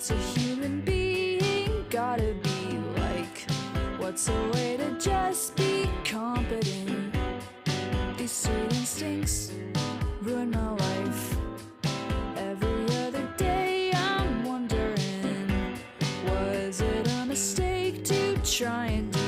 What's a human being gotta be like? What's a way to just be competent? These sweet instincts ruin my life. Every other day I'm wondering, was it a mistake to try and do